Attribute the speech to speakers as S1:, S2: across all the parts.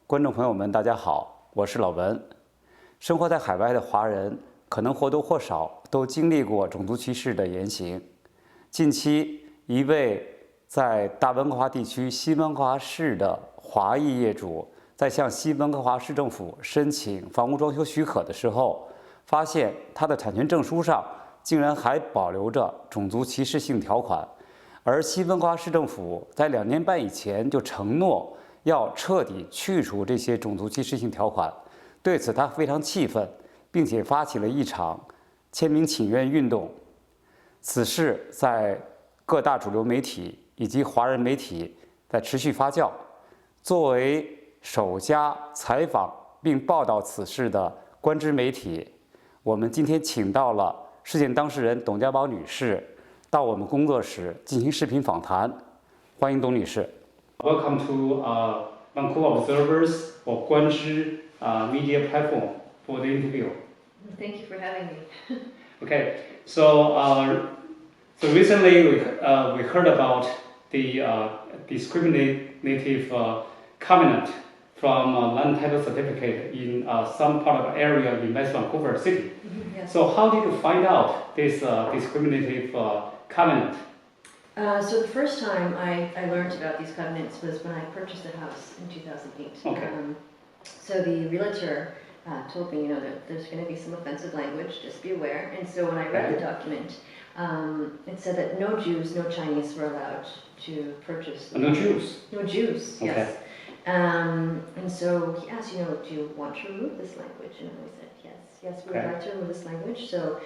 S1: 观众朋友们，大家好，我是老文。生活在海外的华人，可能或多或少都经历过种族歧视的言行。近期，一位在大温哥华地区西温哥华市的华裔业主，在向西温哥华市政府申请房屋装修许可的时候，发现他的产权证书上竟然还保留着种族歧视性条款，而西温哥华市政府在2年半以前就承诺要彻底去除这些种族歧视性条款。对此，他非常气愤，并且发起了一场签名请愿运动。此事在各大主流媒体以及华人媒体在持续发酵。作为首家采访并报道此事的官知媒体，我们今天请到了事件当事人董家宝女士到我们工作室进行视频访谈。欢迎董女士。
S2: Welcome to Vancouver Observers or 官知 media platform for the interview.
S3: Thank you for having me.
S2: Okay, so recently we heard about the discriminative covenant from land title certificate in some part of the area in West Vancouver City.
S3: Yes.
S2: So how did you find out this discriminative covenant?
S3: So the first time I learned about these covenants was when I purchased a house in 2008.
S2: Okay.
S3: So the realtor told me, that there's going to be some offensive language, just be aware. And so when I read the document, it said that no Jews, no Chinese were allowed to purchase.
S2: No Jews?
S3: No Jews,
S2: okay.
S3: Yes. And so he asked, do you want to remove this language? And I said, yes, we would like to remove this language. So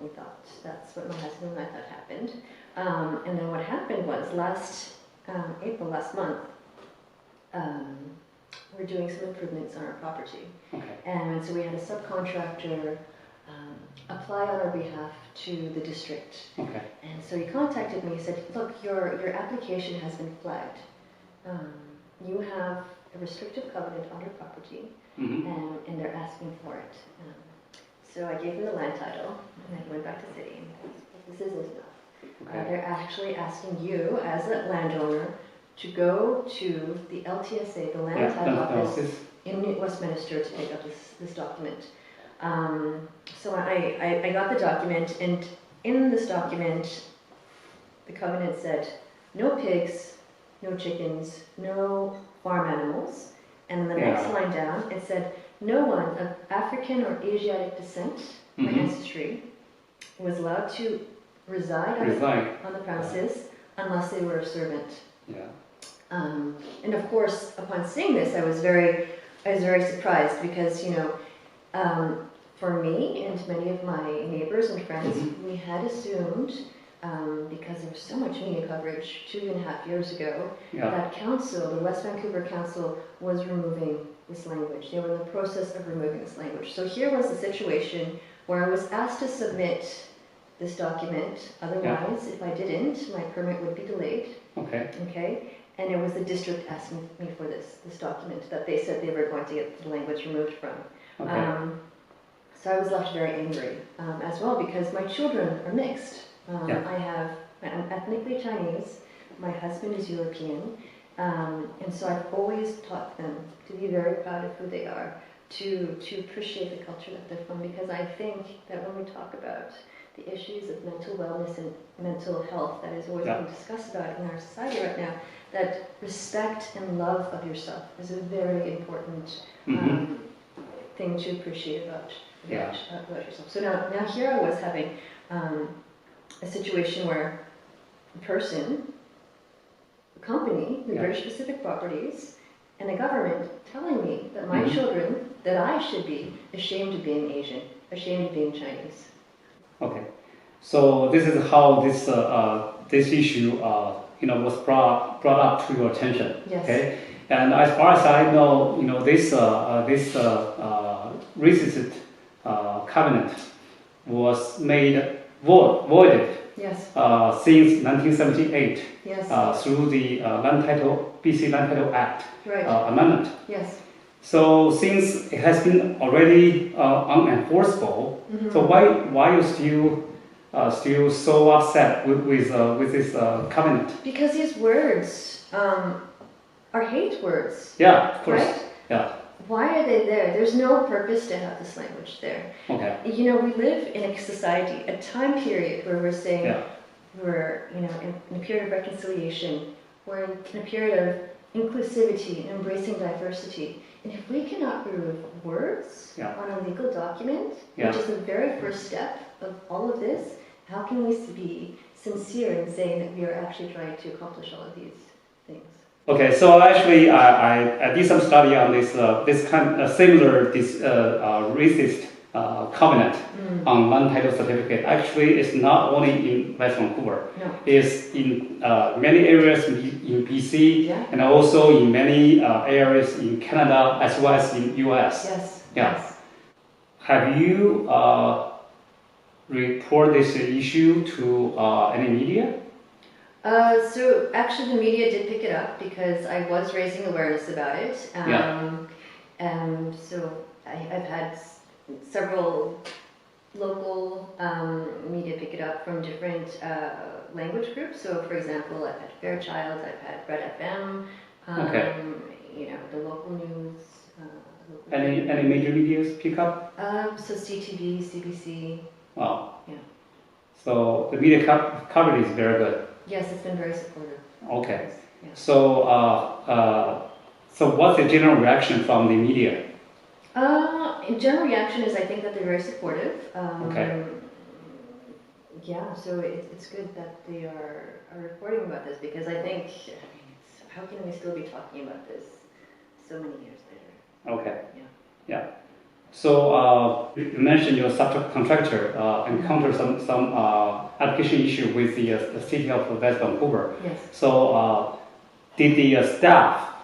S3: we thought that's what my husband and I thought happened. And then what happened was last month, we're doing some improvements on our property.
S2: Okay.
S3: And so we had a subcontractor apply on our behalf to the district.
S2: Okay.
S3: And so he contacted me, he said, look, your application has been flagged. You have a restrictive covenant on your property, and they're asking for it. So I gave him the land title, and I went back to city, and this isn't enough.
S2: Okay.
S3: They're actually asking you, as a landowner, to go to the LTSA, the Land Title Office in Westminster, to pick up this document. So I got the document, and in this document, the covenant said, no pigs, no chickens, no farm animals. And the next line down, it said, no one of African or Asiatic descent or ancestry was allowed to reside on the premises unless they were a servant.
S2: Yeah.
S3: And of course, upon seeing this, I was very surprised because, for me and many of my neighbors and friends, we had assumed, because there was so much media coverage 2.5 years ago, that the West Vancouver Council was removing this language. They were in the process of removing this language. So here was the situation where I was asked to submit this document. Otherwise, if I didn't, my permit would be delayed. Okay. And it was the district asking me for this document that they said they were going to get the language removed from. So I was left very angry as well because my children are mixed. I'm ethnically Chinese. My husband is European. And so I've always taught them to be very proud of who they are, to appreciate the culture that they're from, because I think that when we talk about the issues of mental wellness and mental health that is always being discussed about in our society right now, that respect and love of yourself is a very important thing to appreciate about yourself. So now here I was having a situation where a person, a company, the British Pacific Properties, and the government telling me that my children, that I should be ashamed of being Asian, ashamed of being Chinese.
S2: Okay, so this is how this issue was brought up to your attention.
S3: Yes.
S2: Okay, and as far as I know, this racist covenant was made voided.
S3: Yes.
S2: Since 1978.
S3: Yes.
S2: Through the BC Land Title Act amendment.
S3: Yes.
S2: So since it has been already unenforceable, so why you still so upset with this covenant?
S3: Because these words are hate words.
S2: Yeah, of course.
S3: Right?
S2: Yeah.
S3: Why are they there? There's no purpose to have this language there.
S2: Okay.
S3: You know, we live in a society, a time period where we're saying
S2: Yeah.
S3: we're, you know, in a period of reconciliation, we're in a period of inclusivity and embracing diversity. And if we cannot remove words
S2: Yeah.
S3: on a legal document,
S2: Yeah.
S3: which is the very first step of all of this, how can we be sincere in saying that we are actually trying to accomplish all of these things?
S2: Okay, so actually, I did some study on this similar racist covenant on land title certificate. Actually, it's not only in West Vancouver.
S3: No.
S2: It's in many areas in BC
S3: Yeah.
S2: and also in many areas in Canada as well as in US.
S3: Yes.
S2: Yeah.
S3: Yes.
S2: Have you report this issue to any media?
S3: So actually the media did pick it up because I was raising awareness about it. So I've had several local media pick it up from different language groups. So for example, I've had Fairchild, I've had Red FM,
S2: Okay.
S3: you know, the local news.
S2: Any major medias pick up?
S3: So CTV, CBC.
S2: Wow.
S3: Yeah.
S2: So the media coverage is very good.
S3: Yes, it's been very supportive.
S2: Okay.
S3: Yeah.
S2: So what's the general reaction from the media?
S3: In general reaction is I think that they're very supportive.
S2: Okay.
S3: Yeah, so it's good that they are reporting about this because I think, how can we still be talking about this so many years later?
S2: Okay.
S3: Yeah.
S2: Yeah. So you mentioned your subcontractor encountered some application issue with the city of West Vancouver.
S3: Yes.
S2: So did the staff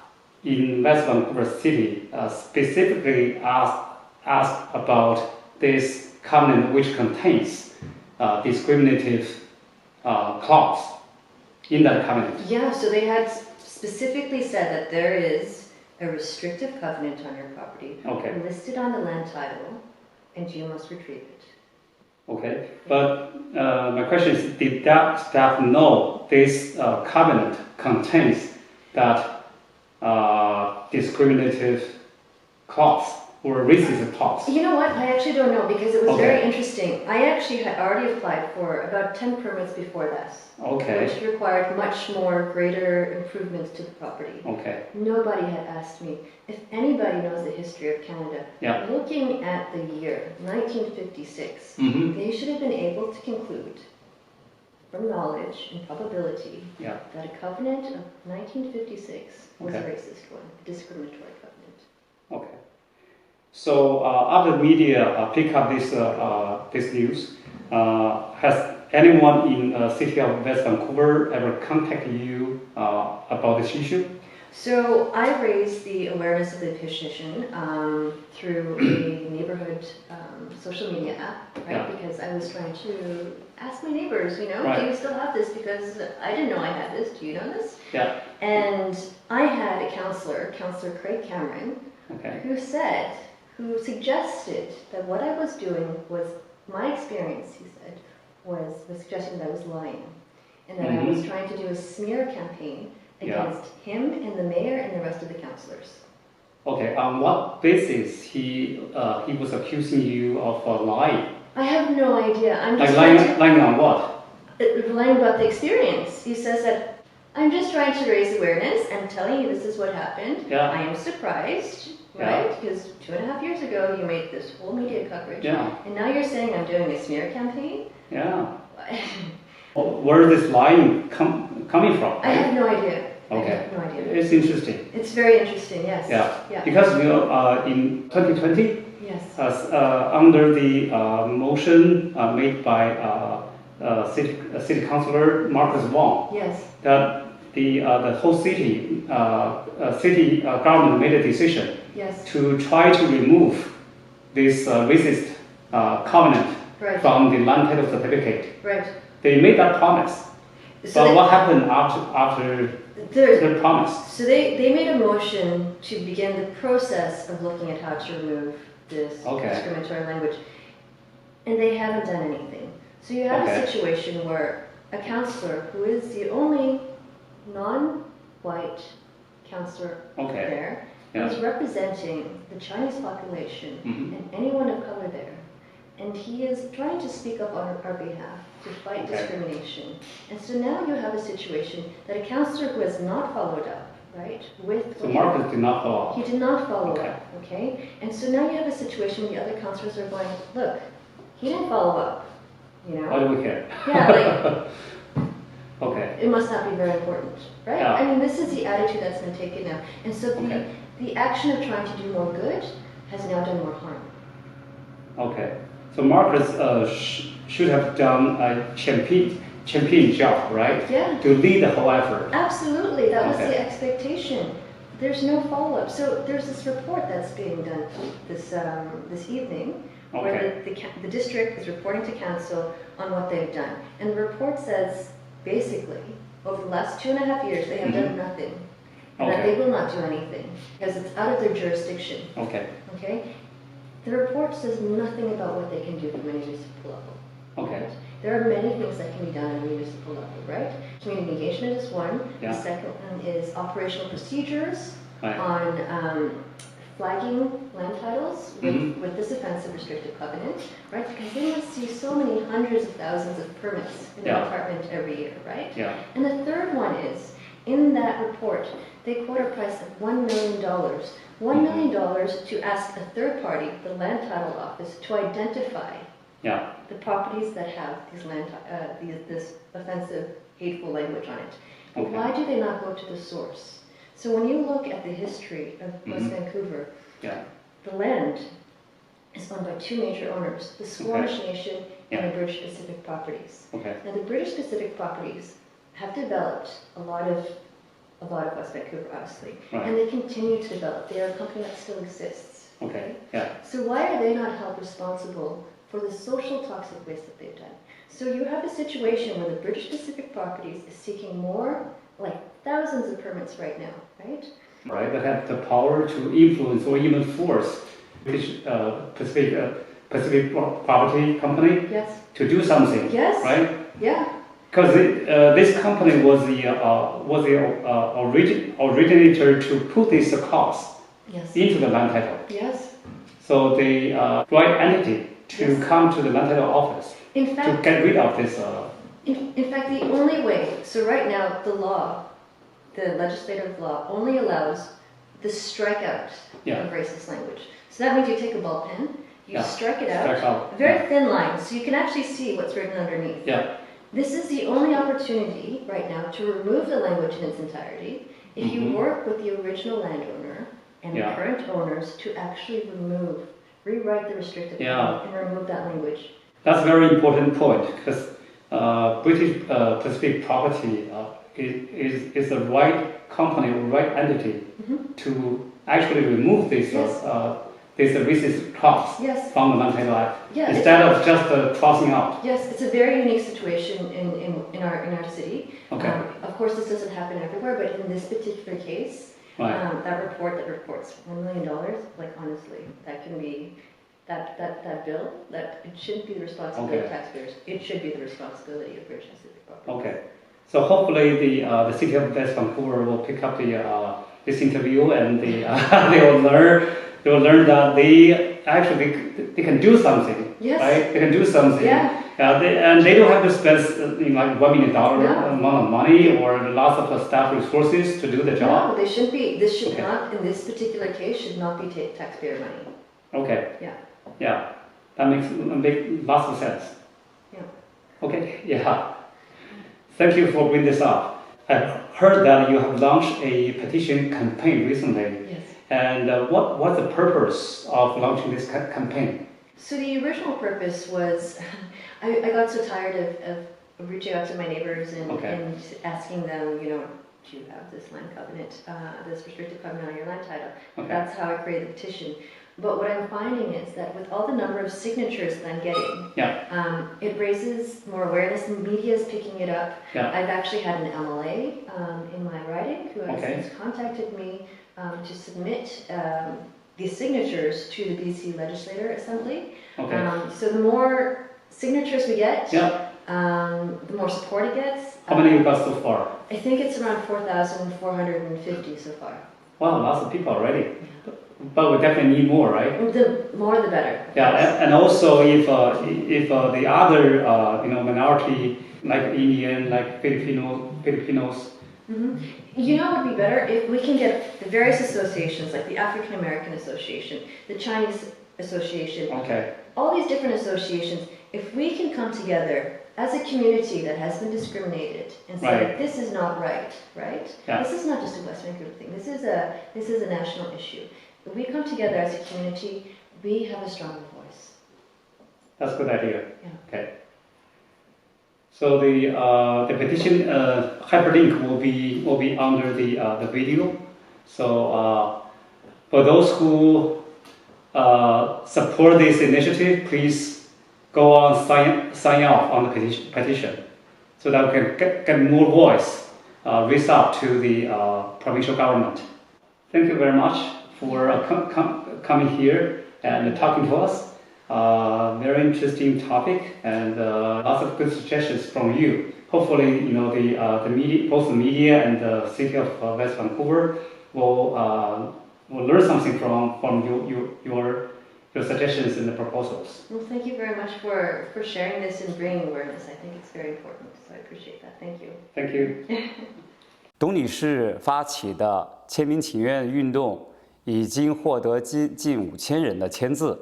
S2: in West Vancouver City specifically ask about this covenant which contains discriminative clause in that covenant?
S3: Yeah, so they had specifically said that there is a restrictive covenant on your property
S2: Okay.
S3: listed on the land title and you must retrieve it.
S2: Okay, but my question is, did that staff know this covenant contains that discriminative clause or racist clause?
S3: You know what? I actually don't know because it was
S2: Okay.
S3: very interesting. I actually had already applied for about 10 permits before that,
S2: Okay,
S3: which required much more greater improvements to the property.
S2: okay,
S3: Nobody had asked me. If anybody knows the history of Canada,
S2: Yeah.
S3: looking at the year 1956,
S2: mm-hmm.
S3: they should have been able to conclude from knowledge and probability
S2: Yeah.
S3: that a covenant of 1956 was a
S2: Okay.
S3: racist one, discriminatory covenant.
S2: Okay. So after the media pick up this news, has anyone in city of West Vancouver ever contacted you about this issue?
S3: So I raised the awareness of the petition through a neighborhood social media app, right?
S2: Yeah.
S3: Because I was trying to ask my neighbors, you know,
S2: Right.
S3: do you still have this? Because I didn't know I had this. Do you know this?
S2: Yeah.
S3: And I had a Councillor Craig Cameron,
S2: Okay.
S3: who suggested that what I was doing was my experience. He said was suggesting that I was lying, and that I was trying to do a smear campaign against him and the mayor and the rest of the councillors.
S2: Okay. On what basis he was accusing you of lying?
S3: I have no idea. I'm
S2: Like
S3: just
S2: lying on what?
S3: lying about the experience. He says that I'm just trying to raise awareness. I'm telling you this is what happened.
S2: Yeah.
S3: I am surprised,
S2: Yeah.
S3: right? Because 2.5 years ago you made this whole media coverage.
S2: Yeah.
S3: And now you're saying I'm doing a smear campaign?
S2: Yeah. Where is this lying coming from?
S3: I have no idea.
S2: Okay.
S3: I have no idea.
S2: It's interesting.
S3: It's very interesting, yes.
S2: Yeah.
S3: Yeah.
S2: Because in 2020,
S3: Yes.
S2: under the motion made by city councillor Marcus Wong,
S3: Yes.
S2: that the whole city government made a decision
S3: Yes.
S2: to try to remove this racist covenant
S3: Right.
S2: from the land title certificate.
S3: Right.
S2: They made that promise.
S3: So
S2: But
S3: they-
S2: what happened after
S3: There,
S2: the promise?
S3: So they made a motion to begin the process of looking at how to remove this
S2: Okay.
S3: discriminatory language, and they haven't done anything. So you have
S2: Okay.
S3: a situation where a councillor who is the only non-white councillor
S2: Okay.
S3: there.
S2: Yeah.
S3: He's representing the Chinese population and anyone of color there. And he is trying to speak up on our behalf to fight discrimination. And so now you have a situation that a councillor who has not followed up, right, with...
S2: So Marcus did not follow up.
S3: He did not follow up, okay? And so now you have a situation where the other councillors are going, look, he didn't follow up, you know?
S2: Why do we care?
S3: Yeah, like...
S2: Okay.
S3: It must not be very important, right?
S2: Yeah.
S3: I mean, this is the attitude that's been taken now. And so the action of trying to do more good has now done more harm.
S2: Okay. So Marcus should have done a champion job, right?
S3: Yeah.
S2: To lead the whole effort.
S3: Absolutely, that was the expectation. There's no follow-up. So there's this report that's being done this evening, where the district is reporting to council on what they've done. And the report says, basically, over the last 2.5 years, they have done nothing. And that they will not do anything, because it's out of their jurisdiction.
S2: Okay.
S3: Okay? The report says nothing about what they can do from a municipal level.
S2: Okay.
S3: Right? There are many things that can be done at a municipal level, right? Community engagement is one.
S2: Yeah.
S3: The second one is operational procedures
S2: Right.
S3: on flagging land titles with this offensive restrictive covenant, right? Because they must see so many hundreds of thousands of permits in the department every year, right?
S2: Yeah.
S3: And the third one is, in that report, they quote a price of $1 million. $1 million to ask a third party, the land title office, to identify the properties that have these this offensive, hateful language on it.
S2: Okay.
S3: Why do they not go to the source? So when you look at the history of West Vancouver, the land is owned by two major owners, the Squamish Nation and the British Pacific Properties.
S2: Okay.
S3: Now the British Pacific Properties have developed a lot of West Vancouver, obviously, and they continue to develop. They are a company that still exists.
S2: Okay. Yeah.
S3: So why are they not held responsible for the social toxic waste that they've done? So you have a situation where the British Pacific Properties is seeking more, like thousands of permits right now, right?
S2: Right. That have the power to influence or even force British Pacific Property Company to do something.
S3: Yes.
S2: Right.
S3: Yeah.
S2: Because this company was the originator to put this cost into the land title.
S3: Yes.
S2: So the right entity to come to the land title office
S3: in fact,
S2: to get rid of this.
S3: In fact, the only way, so right now the law, the legislative law, only allows the strikeout of racist language. So that means you take a ball pen, you strike it out, a very thin line, so you can actually see what's written underneath.
S2: Yeah.
S3: This is the only opportunity right now to remove the language in its entirety. If you work with the original landowner and the current owners to actually rewrite the restrictive covenant and remove that language.
S2: That's a very important point, because British Pacific Property is the right company or right entity to actually remove this this racist clause from the land title act instead of just crossing out.
S3: Yes, it's a very unique situation in our city.
S2: Okay.
S3: Of course, this doesn't happen everywhere, but in this particular case, that reports $1 million. Like honestly, that can be that bill. That it shouldn't be the responsibility of taxpayers. It should be the responsibility of British Pacific Property.
S2: Okay. So hopefully the city of West Vancouver will pick up this interview and they will learn that they can do something.
S3: Yes.
S2: Right? They can do something.
S3: Yeah.
S2: And they don't have to spend like $1 million amount of money or lots of staff resources to do the job.
S3: No, they shouldn't be. This should not, in this particular case, should not be taxpayer money.
S2: Okay.
S3: Yeah.
S2: Yeah. That makes lots of sense.
S3: Yeah.
S2: Okay. Yeah. Thank you for bringing this up. I heard that you have launched a petition campaign recently.
S3: Yes.
S2: And what's the purpose of launching this campaign?
S3: So the original purpose was, I got so tired of reaching out to my neighbors and asking them, do you have this land covenant, this restrictive covenant on your land title?
S2: Okay.
S3: That's how I created the petition. But what I'm finding is that with all the number of signatures that I'm getting, it raises more awareness. The media is picking it up.
S2: Yeah.
S3: I've actually had an MLA in my riding who has since contacted me to submit these signatures to the BC Legislature Assembly.
S2: Okay.
S3: So the more signatures we get, the more support it gets.
S2: How many you got so far?
S3: I think it's around 4,450 so far.
S2: Wow, lots of people already. But we definitely need more, right?
S3: The more the better.
S2: Yeah, and also if the other minority like Indian, like Filipinos.
S3: Mm-hmm. You know what would be better if we can get the various associations, like the African American Association, the Chinese Association,
S2: Okay.
S3: all these different associations. If we can come together as a community that has been discriminated and say
S2: Right.
S3: this is not right, right?
S2: Yeah.
S3: This is not just a West Vancouver thing. This is a national issue. If we come together as a community, we have a stronger voice.
S2: That's a good idea.
S3: Yeah.
S2: Okay. So the petition hyperlink will be under the video. So for those who support this initiative, please go on sign off on the petition, so that we can get more voice raised up to the provincial government. Thank you very much for coming here and talking to us. Very interesting topic and lots of good suggestions from you. Hopefully, the media, both the media and the city of West Vancouver will learn something from your suggestions and the proposals.
S3: Well, thank you very much for sharing this and bringing awareness. I think it's very important, so I appreciate that. Thank you.
S2: Thank you.
S1: 董女士发起的签名请愿运动已经获得近5000人的签字，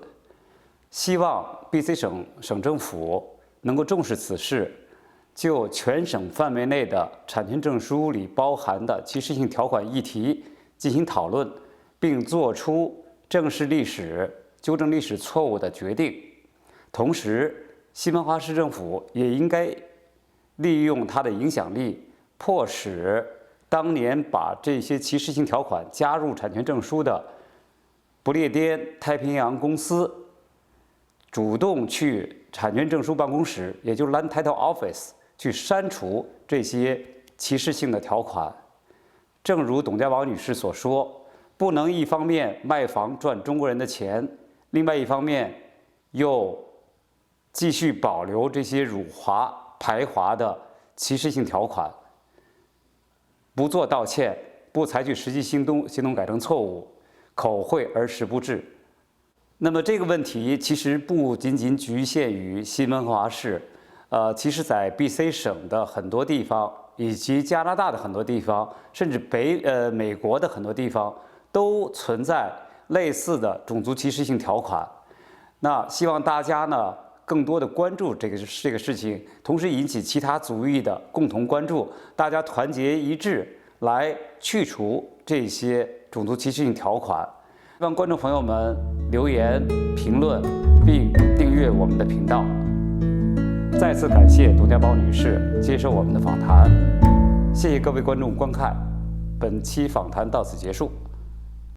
S1: 希望 BC 省政府能够重视此事，就全省范围内的产权证书里包含的歧视性条款议题进行讨论，并做出正视历史、纠正历史错误的决定。同时，西门华市政府也应该利用它的影响力，迫使当年把这些歧视性条款加入产权证书的不列颠太平洋公司主动去产权证书办公室，也就是 Land Title Office 去删除这些歧视性的条款。正如董家宝女士所说，不能一方面卖房赚中国人的钱，另外一方面又继续保留这些辱华排华的歧视性条款，不做道歉，不采取实际行动改正错误，口惠而实不至。那么这个问题其实不仅仅局限于新温哥华市，其实在 BC 省的很多地方，以及加拿大的很多地方，甚至美国的很多地方，都存在类似的种族歧视性条款。那希望大家呢更多的关注这个事情，同时引起其他族裔的共同关注，大家团结一致来去除这些种族歧视性条款。希望观众朋友们留言、评论并订阅我们的频道。再次感谢董家宝女士接受我们的访谈，谢谢各位观众观看，本期访谈到此结束。